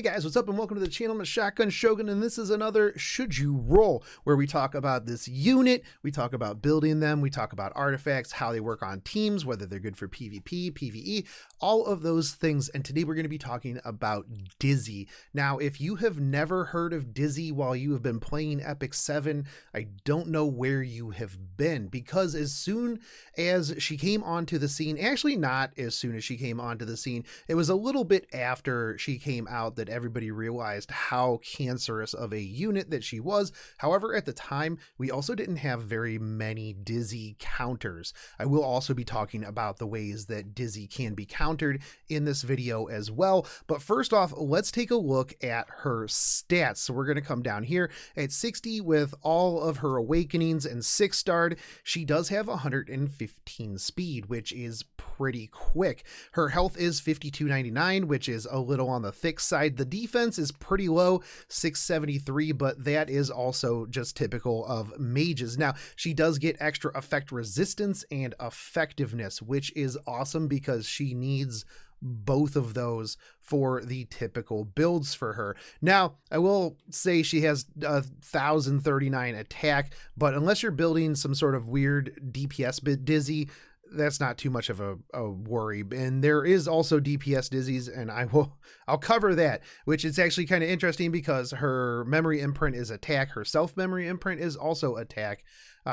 Hey guys, what's up and welcome to the channel. I'm Shotgun Shogun and this is another Should You Roll, where we talk about this unit, we talk about building them, we talk about artifacts, how they work on teams, whether they're good for PvP, PvE, all of those things. And today we're going to be talking about Dizzy. Now, if you have never heard of Dizzy while you have been playing Epic 7, I don't know where you have been, because as soon as she came onto the scene, actually not as soon as she came onto the scene, it was a little bit after she came out that everybody realized how cancerous of a unit that she was. However, at the time, we also didn't have very many Dizzy counters. I will also be talking about the ways that Dizzy can be countered in this video as well. But first off, let's take a look at her stats. So we're going to come down here at 60 with all of her awakenings and 6-starred. She does have 115 speed, which is pretty quick. Her health is 5299, which is a little on the thick side. The defense is pretty low, 673, but that is also just typical of mages. Now, she does get extra effect resistance and effectiveness, which is awesome because she needs both of those for the typical builds for her. Now, I will say she has 1039 attack, but unless you're building some sort of weird DPS bit Dizzy, that's not too much of a worry. And there is also DPS Dizzies, and I'll cover that, which is actually kind of interesting because her memory imprint is attack. Her self memory imprint is also attack.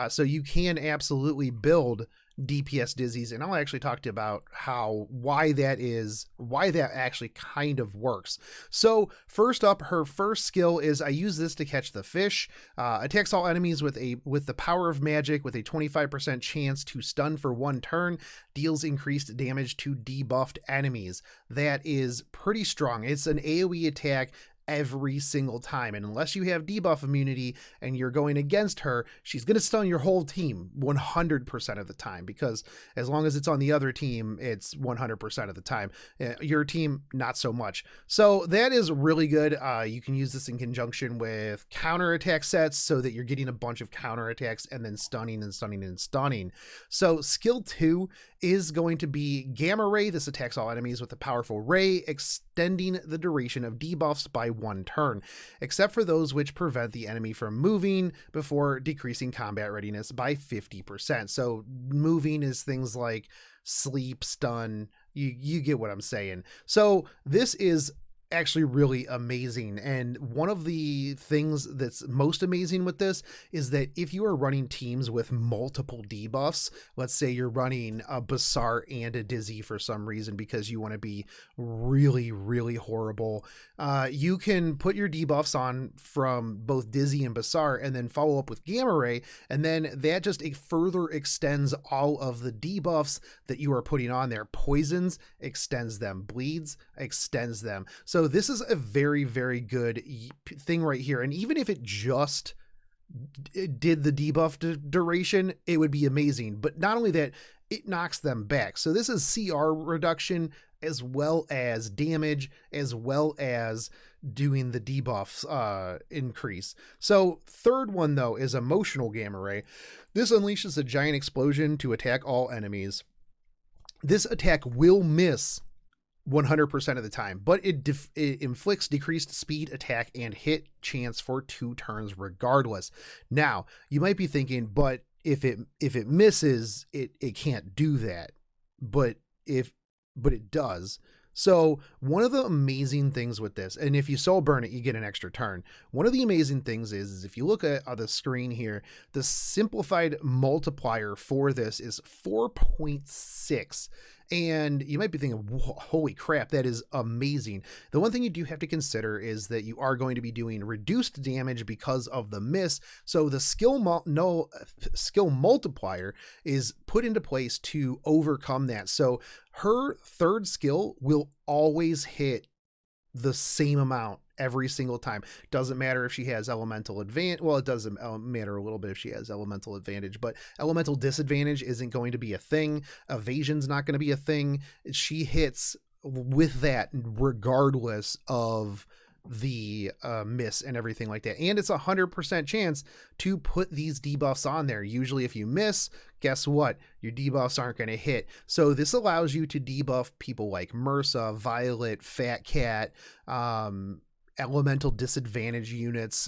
So you can absolutely build DPS Dizzies, and I'll actually talk to you about why that actually kind of works. So first up, her first skill is I use this to catch the fish. Attacks all enemies with the power of magic with a 25% chance to stun for 1 turn, deals increased damage to debuffed enemies. That is pretty strong. It's an AoE attack every single time, and unless you have debuff immunity and you're going against her, she's going to stun your whole team 100% of the time, because as long as it's on the other team, it's 100% of the time. Your team, not so much. So that is really good. You can use this in conjunction with counter attack sets so that you're getting a bunch of counter attacks and then stunning and stunning and stunning. So skill 2 is going to be Gamma Ray. This attacks all enemies with a powerful ray, extending the duration of debuffs by 1 turn, except for those which prevent the enemy from moving before decreasing combat readiness by 50%. So moving is things like sleep, stun, you get what I'm saying. So this is actually really amazing, and one of the things that's most amazing with this is that if you are running teams with multiple debuffs, let's say you're running a Basar and a Dizzy for some reason because you want to be really horrible, you can put your debuffs on from both Dizzy and Basar and then follow up with Gamma Ray, and then that just further extends all of the debuffs that you are putting on there. Poisons extends them, bleeds extends them. So this is a very good thing right here. And even if it just did the debuff duration, it would be amazing. But not only that, it knocks them back. So this is CR reduction as well as damage, as well as doing the debuffs increase. So third one though is emotional Gamma Ray. This unleashes a giant explosion to attack all enemies. This attack will miss 100% of the time, but it inflicts decreased speed, attack, and hit chance for 2 turns regardless. Now, you might be thinking, but if it misses, it can't do that. But it does. So one of the amazing things with this, and if you soul burn it, you get an extra turn. One of the amazing things is if you look at the screen here, the simplified multiplier for this is 4.6. And you might be thinking, holy crap, that is amazing. The one thing you do have to consider is that you are going to be doing reduced damage because of the miss. So the skill multiplier is put into place to overcome that. So her third skill will always hit the same amount every single time. Doesn't matter if she has elemental advantage. Well, it doesn't matter a little bit if she has elemental advantage, but elemental disadvantage isn't going to be a thing. Evasion's not going to be a thing. She hits with that regardless of the miss and everything like that. And it's 100% chance to put these debuffs on there. Usually if you miss, guess what? Your debuffs aren't going to hit. So this allows you to debuff people like MRSA, Violet, Fat Cat, elemental disadvantage units,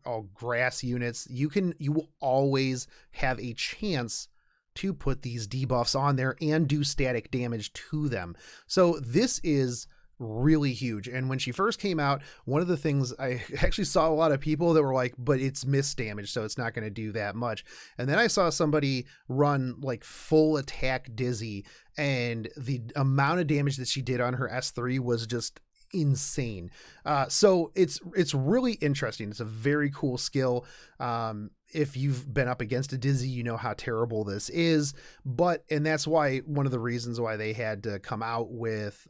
all grass units. You will always have a chance to put these debuffs on there and do static damage to them. So this is really huge. And when she first came out, one of the things I actually saw a lot of people that were like, but it's miss damage, so it's not going to do that much. And then I saw somebody run like full attack Dizzy, and the amount of damage that she did on her S3 was just insane. So it's really interesting. It's a very cool skill. If you've been up against a Dizzy, you know how terrible this is, and that's why one of the reasons why they had to come out with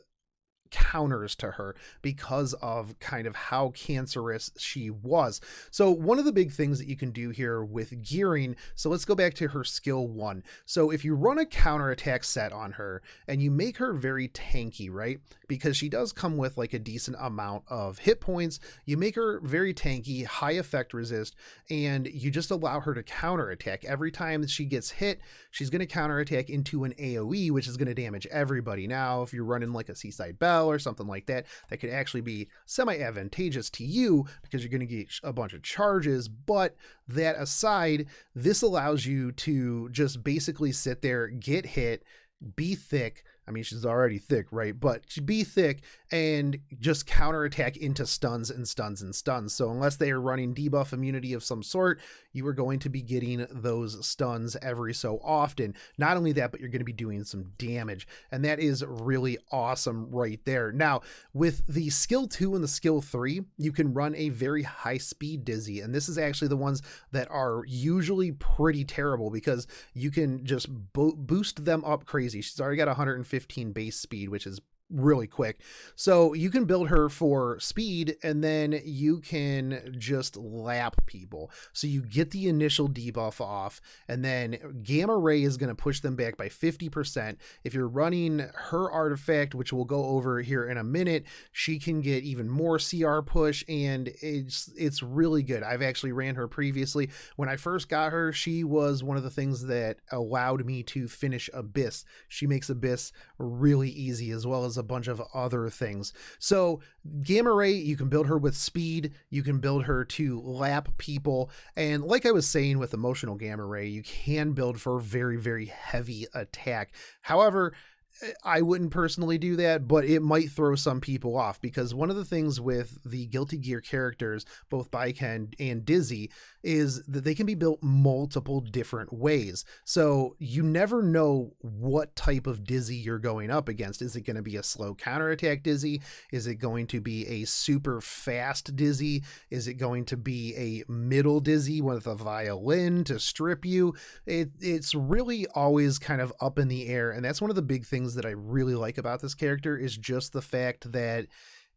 counters to her, because of kind of how cancerous she was. So one of the big things that you can do here with gearing, so let's go back to her skill 1. So if you run a counterattack set on her and you make her very tanky, right? Because she does come with like a decent amount of hit points, you make her very tanky, high effect resist, and you just allow her to counterattack. Every time that she gets hit, she's going to counterattack into an AoE, which is going to damage everybody. Now, if you're running like a Seaside Belle or something like that, that could actually be semi-advantageous to you because you're going to get a bunch of charges. But that aside, this allows you to just basically sit there, get hit, be thick. I mean, she's already thick, right? But be thick and just counterattack into stuns and stuns and stuns. So unless they are running debuff immunity of some sort, you are going to be getting those stuns every so often. Not only that, but you're going to be doing some damage. And that is really awesome right there. Now, with the skill 2 and the skill 3, you can run a very high speed Dizzy. And this is actually the ones that are usually pretty terrible because you can just boost them up crazy. She's already got 115 base speed, which is really quick. So you can build her for speed, and then you can just lap people. So you get the initial debuff off, and then Gamma Ray is going to push them back by 50%. If you're running her artifact, which we'll go over here in a minute, she can get even more CR push, and it's really good. I've actually ran her previously. When I first got her, she was one of the things that allowed me to finish Abyss. She makes Abyss really easy, as well as a bunch of other things. So Gamma Ray, you can build her with speed, you can build her to lap people, and like I was saying with emotional Gamma Ray, you can build for very, very heavy attack. However, I wouldn't personally do that, but it might throw some people off, because one of the things with the Guilty Gear characters, both Baiken and Dizzy, is that they can be built multiple different ways. So you never know what type of Dizzy you're going up against. Is it going to be a slow counterattack Dizzy? Is it going to be a super fast Dizzy? Is it going to be a middle Dizzy with a violin to strip you? It's really always kind of up in the air, and that's one of the big things that I really like about this character, is just the fact that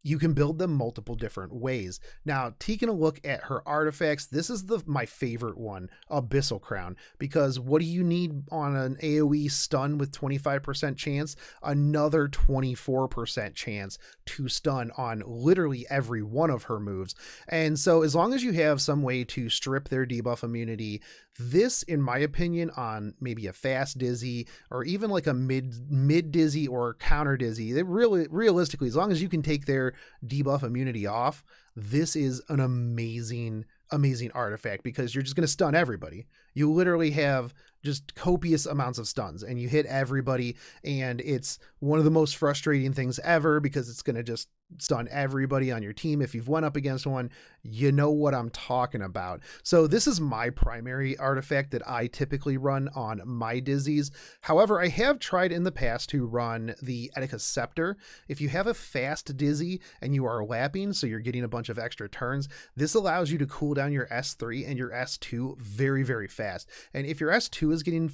you can build them multiple different ways. Now, taking a look at her artifacts, this is my favorite one, Abyssal Crown, because what do you need on an AoE stun with 25% chance? Another 24% chance to stun on literally every one of her moves. And so as long as you have some way to strip their debuff immunity, this, in my opinion, on maybe a fast Dizzy or even like a mid Dizzy or counter Dizzy, they really, realistically, as long as you can take their debuff immunity off, this is an amazing artifact, because you're just going to stun everybody. You literally have just copious amounts of stuns and you hit everybody, and it's one of the most frustrating things ever, because it's going to just stun everybody on your team. If you've went up against one, you know what I'm talking about. So this is my primary artifact that I typically run on my Dizzies. However, I have tried in the past to run the Etika Scepter. If you have a fast Dizzy and you are lapping, so you're getting a bunch of extra turns, this allows you to cool down your S3 and your S2 very, very fast. And if your S2 is getting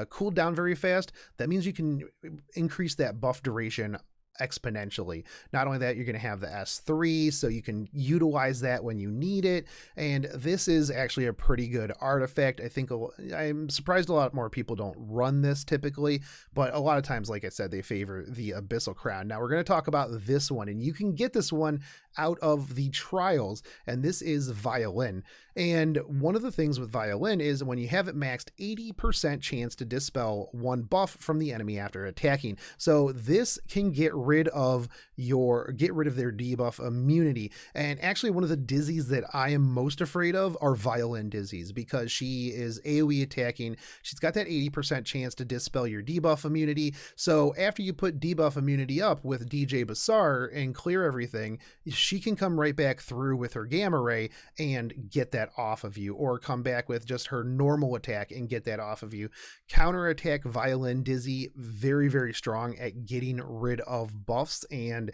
cooled down very fast, that means you can increase that buff duration exponentially. Not only that, you're going to have the S3, so you can utilize that when you need it. And this is actually a pretty good artifact. I think I'm surprised a lot more people don't run this typically, but a lot of times, like I said, they favor the Abyssal Crown. Now we're going to talk about this one, and you can get this one out of the trials, and this is Violin. And one of the things with Violin is when you have it maxed, 80% chance to dispel one buff from the enemy after attacking. So this can get rid of their debuff immunity. And actually one of the dizzies that I am most afraid of are Violin dizzies, because she is AoE attacking. She's got that 80% chance to dispel your debuff immunity. So after you put debuff immunity up with djbs and clear everything, she can come right back through with her gamma ray and get that off of you, or come back with just her normal attack and get that off of you. Counterattack Violin Dizzy, very, very strong at getting rid of buffs and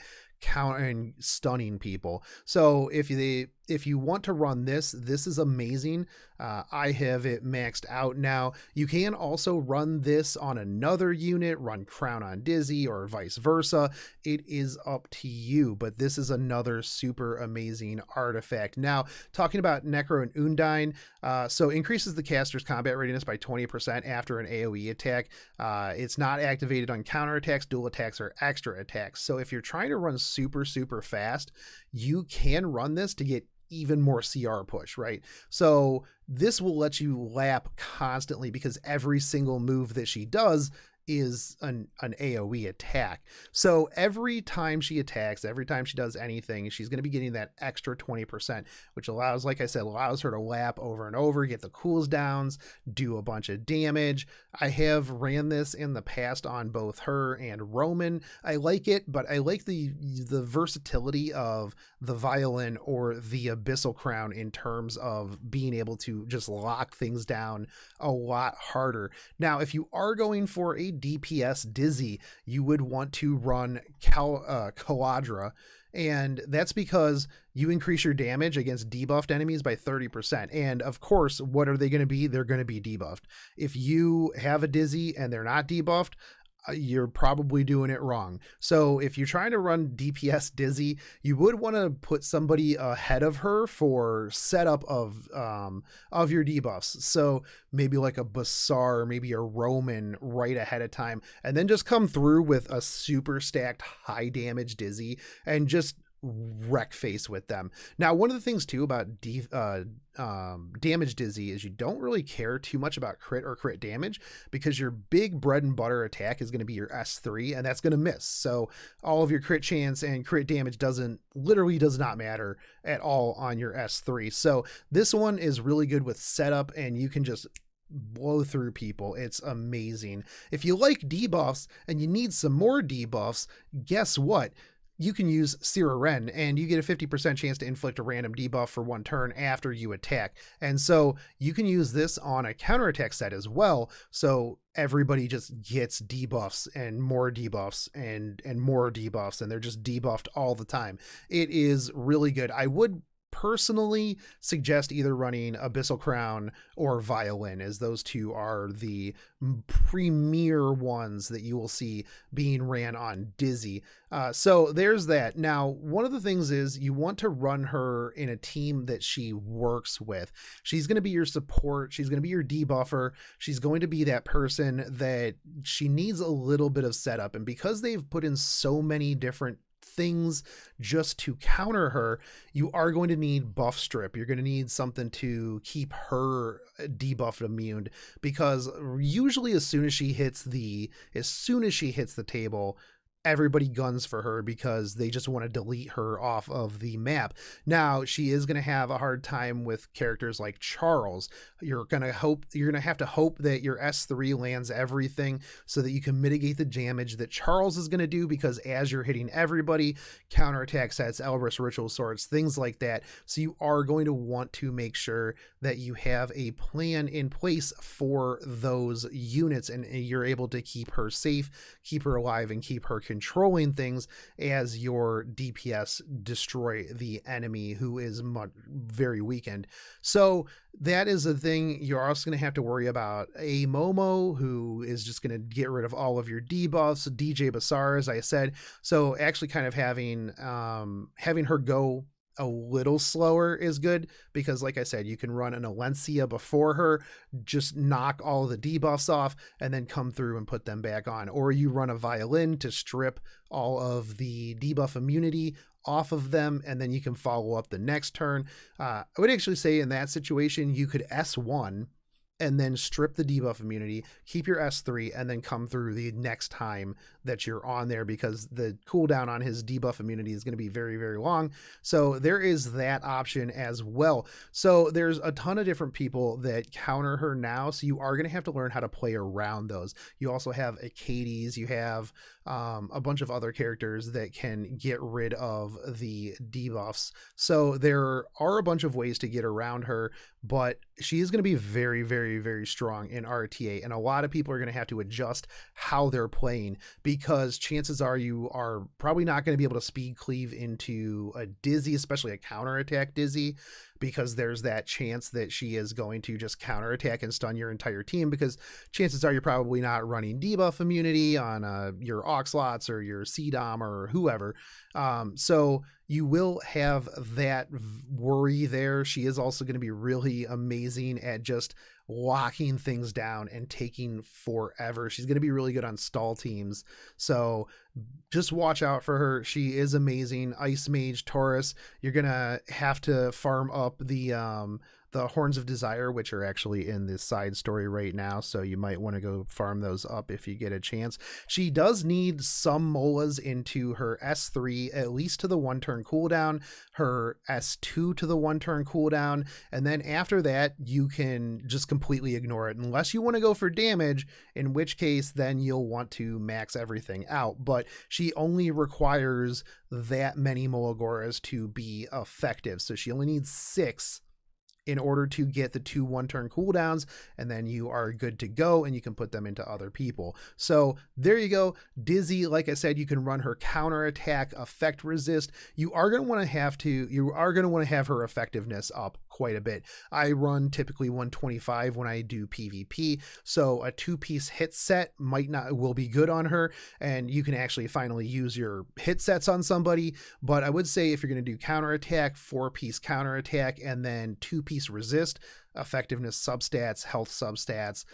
stunning people. So if you want to run this is amazing. I have it maxed out now. You can also run this on another unit, run Crown on Dizzy or vice versa. It is up to you, but this is another super amazing artifact. Now, talking about Necro and Undine, so increases the caster's combat readiness by 20% after an AoE attack. It's not activated on counterattacks, dual attacks, or extra attacks. So if you're trying to run super fast, you can run this to get even more CR push, right? So this will let you lap constantly, because every single move that she does is an AoE attack. So every time she attacks, every time she does anything, she's going to be getting that extra 20%, which allows, like I said, allows her to lap over and over, get the cools downs, do a bunch of damage. I have ran this in the past on both her and Roman. I like it, but I like the versatility of the Violin or the Abyssal Crown in terms of being able to just lock things down a lot harder. Now, if you are going for a DPS Dizzy, you would want to run Caladra, and that's because you increase your damage against debuffed enemies by 30%. And of course, what are they going to be? They're going to be debuffed. If you have a Dizzy and they're not debuffed, you're probably doing it wrong. So if you're trying to run DPS Dizzy, you would want to put somebody ahead of her for setup of your debuffs. So maybe like a Basar, maybe a Roman right ahead of time, and then just come through with a super stacked high damage Dizzy and just wreck face with them. Now, one of the things too about damage Dizzy is you don't really care too much about crit or crit damage, because your big bread and butter attack is going to be your S3, and that's going to miss. So all of your crit chance and crit damage does not matter at all on your S3. So this one is really good with setup, and you can just blow through people. It's amazing. If you like debuffs and you need some more debuffs, guess what? You can use Sira Ren, and you get a 50% chance to inflict a random debuff for one turn after you attack. And so you can use this on a counterattack set as well. So everybody just gets debuffs and more debuffs and more debuffs, and they're just debuffed all the time. It is really good. I would personally suggest either running Abyssal Crown or Violin, as those two are the premier ones that you will see being ran on Dizzy. So there's that. Now, one of the things is you want to run her in a team that she works with. She's going to be your support. She's going to be your debuffer. She's going to be that person that she needs a little bit of setup. And because they've put in so many different things just to counter her, you are going to need buff strip. You're going to need something to keep her debuffed immune, because usually as soon as she hits the table, everybody guns for her because they just want to delete her off of the map. Now, she is going to have a hard time with characters like Charles. You're going to have to hope that your S3 lands everything so that you can mitigate the damage that Charles is going to do, because as you're hitting everybody, counterattack sets, Elbrus ritual swords, things like that. So you are going to want to make sure that you have a plan in place for those units, and you're able to keep her safe, keep her alive, and keep her controlled. controlling things as your DPS destroy the enemy who is very weakened. So that is a thing. You're also going to have to worry about Amomo, who is just going to get rid of all of your debuffs, djbs, as I said. So actually kind of having her go a little slower is good, because like I said, you can run an Alencia before her, just knock all the debuffs off, and then come through and put them back on. Or you run a Violin to strip all of the debuff immunity off of them, and then you can follow up the next turn. I would actually say in that situation, you could S1 and then strip the debuff immunity, keep your S3, and then come through the next time that you're on there, because the cooldown on his debuff immunity is going to be very, very long. So there is that option as well. So there's a ton of different people that counter her now, so you are going to have to learn how to play around those. You also have Acades, you have a bunch of other characters that can get rid of the debuffs. So there are a bunch of ways to get around her, but she is going to be very, very, very strong in RTA, and a lot of people are going to have to adjust how they're playing, because chances are you are probably not going to be able to speed cleave into a Dizzy, especially a counterattack Dizzy, because there's that chance that she is going to just counterattack and stun your entire team, because chances are you're probably not running debuff immunity on your Oxlots or your CDOM or whoever. So you will have that worry there. She is also going to be really amazing at just locking things down and taking forever. She's going to be really good on stall teams. So just watch out for her. She is amazing. Ice Mage, Taurus, you're going to have to farm up the Horns of Desire, which are actually in this side story right now, so you might want to go farm those up if you get a chance. She does need some molas into her S3, at least to the 1-turn cooldown, her S2 to the 1-turn cooldown, and then after that you can just completely ignore it, unless you want to go for damage, in which case then you'll want to max everything out. But she only requires that many Molagoras to be effective, so she only needs 6 in order to get the 2 1-turn cooldowns, and then you are good to go and you can put them into other people. So there you go. Dizzy, like I said, you can run her counterattack, effect resist. You are going to want to have her effectiveness up quite a bit. I run typically 125 when I do PvP, so a 2-piece hit set will be good on her, and you can actually finally use your hit sets on somebody. But I would say if you're going to do counterattack, 4-piece counterattack, and then 2-piece resist, effectiveness substats, health substats,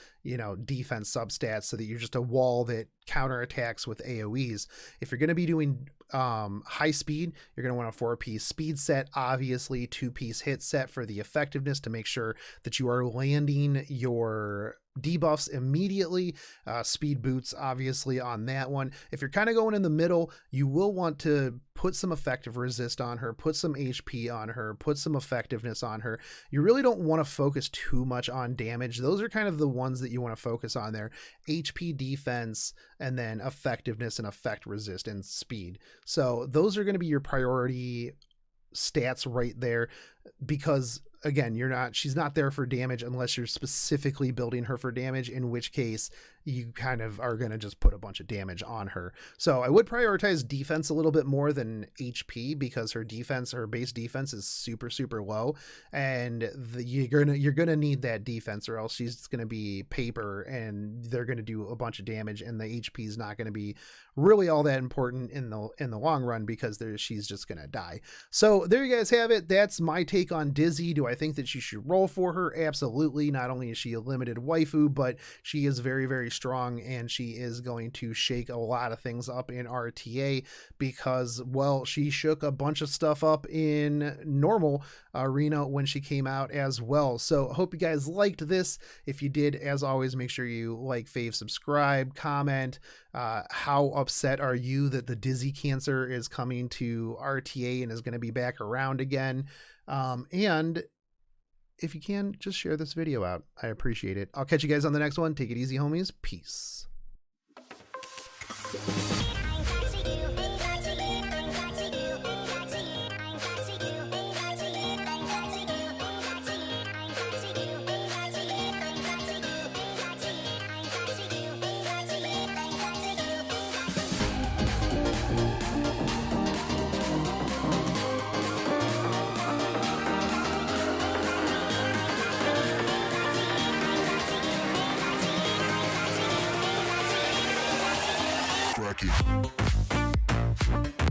defense substats, so that you're just a wall that counterattacks with AoEs. If you're going to be doing high speed, you're going to want a 4-piece speed set, obviously 2-piece hit set for the effectiveness to make sure that you are landing your debuffs immediately. Speed boots obviously on that one. If you're kind of going in the middle, you will want to put some effective resist on her, put some HP on her, put some effectiveness on her. You really don't want to focus too much on damage. Those are kind of the ones that you want to focus on there: HP, defense, and then effectiveness and effect resist and speed. So those are going to be your priority stats right there, because again, she's not there for damage unless you're specifically building her for damage, in which case you kind of are going to just put a bunch of damage on her. So I would prioritize defense a little bit more than HP, because her base defense is super, super low, and you're going to need that defense, or else she's going to be paper and they're going to do a bunch of damage, and the HP is not going to be really all that important in the long run, because she's just going to die. So there you guys have it. That's my take on Dizzy. Do I think that you should roll for her? Absolutely. Not only is she a limited waifu, but she is very, very strong, and she is going to shake a lot of things up in RTA, because, well, she shook a bunch of stuff up in normal arena when she came out as well. So I hope you guys liked this. If you did, as always, make sure you like, fave, subscribe, comment. How upset are you that the Dizzy cancer is coming to RTA and is going to be back around again? And if you can, just share this video out. I appreciate it. I'll catch you guys on the next one. Take it easy, homies. Peace. you.